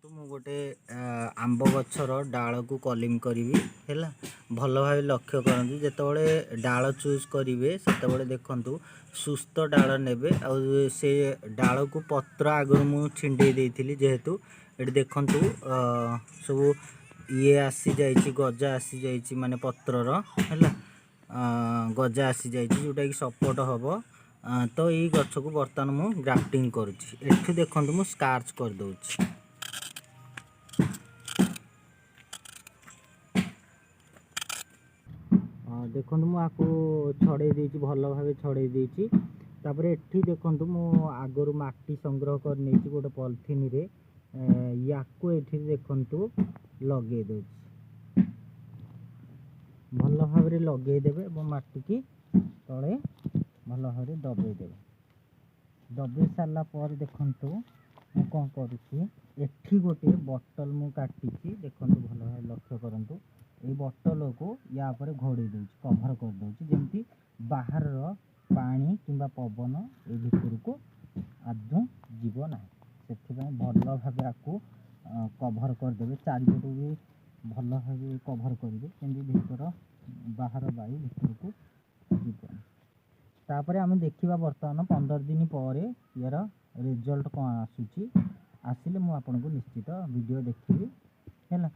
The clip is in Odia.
ଦେଖନ୍ତୁ ମୁଁ ଗୋଟେ ଆମ୍ବ ଗଛର ଡାଳକୁ କଲିଂ କରିବି ହେଲା। ଭଲ ଭାବେ ଲକ୍ଷ୍ୟ କରନ୍ତୁ, ଯେତେବେଳେ ଡାଳ ଚୁଜ୍ କରିବେ ସେତେବେଳେ ଦେଖନ୍ତୁ ସୁସ୍ଥ ଡାଳ ନେବେ। ଆଉ ସେ ଡାଳକୁ ପତ୍ର ଆଗରୁ ମୁଁ ଛିଣ୍ଡେଇ ଦେଇଥିଲି, ଯେହେତୁ ଏଠି ଦେଖନ୍ତୁ ସବୁ ଇଏ ଆସିଯାଇଛି, ଗଜା ଆସିଯାଇଛି, ମାନେ ପତ୍ରର ହେଲା ଗଜା ଆସିଯାଇଛି, ଯେଉଁଟାକି ସପୋର୍ଟ ହେବ। ତ ଏଇ ଗଛକୁ ବର୍ତ୍ତମାନ ମୁଁ ଗ୍ରାଫ୍ଟିଂ କରୁଛି। ଏଠି ଦେଖନ୍ତୁ ମୁଁ ସ୍କାର୍ଚ କରିଦେଉଛି। ଦେଖନ୍ତୁ ମୁଁ ଆକୁ ଛଡ଼େଇ ଦେଇଛି, ଭଲ ଭାବେ ଛଡ଼େଇ ଦେଇଛି। ତାପରେ ଏଠି ଦେଖନ୍ତୁ ମୁଁ ଆଗରୁ ମାଟି ସଂଗ୍ରହ କରି ନେଇଛି ଗୋଟେ ପଲିଥିନରେ, ୟାକୁ ଏଠି ଦେଖନ୍ତୁ ଲଗେଇ ଦେଉଛି। ଭଲ ଭାବରେ ଲଗେଇଦେବେ ଏବଂ ମାଟିକି ତଳେ ଭଲ ଭାବରେ ଦବେଇ ଦେବେ। ଦବେଇ ସାରିଲା ପରେ ଦେଖନ୍ତୁ ମୁଁ କ'ଣ କରୁଛି, ଏଠି ଗୋଟେ ବୋତଲ ମୁଁ କାଟିଛି, ଦେଖନ୍ତୁ ଭଲ ଭାବରେ ଲକ୍ଷ୍ୟ କରନ୍ତୁ। ଏଇ ବୋତଲକୁ ୟା ଉପରେ ଘୋଡ଼େଇ ଦେଉଛି, କଭର କରିଦେଉଛି, ଯେମିତି ବାହାରର ପାଣି କିମ୍ବା ପବନ ଏ ଭିତରକୁ ଆଦୌ ଯିବ ନାହିଁ। ସେଥିପାଇଁ ଭଲ ଭାବେ ଆକୁ କଭର କରିଦେବେ, ଚାରିପଟୁ ବି ଭଲ ଭାବେ କଭର କରିବେ, ଯେମିତି ଭିତର ବାହାର ବାୟୁ ଭିତରକୁ ଯିବନି। ତାପରେ ଆମେ ଦେଖିବା ବର୍ତ୍ତମାନ 15 ଦିନ ପରେ ୟାର ରେଜଲ୍ଟ କ'ଣ ଆସୁଛି। ଆସିଲେ ମୁଁ ଆପଣଙ୍କୁ ନିଶ୍ଚିତ ଭିଡ଼ିଓ ଦେଖିବି ହେଲା।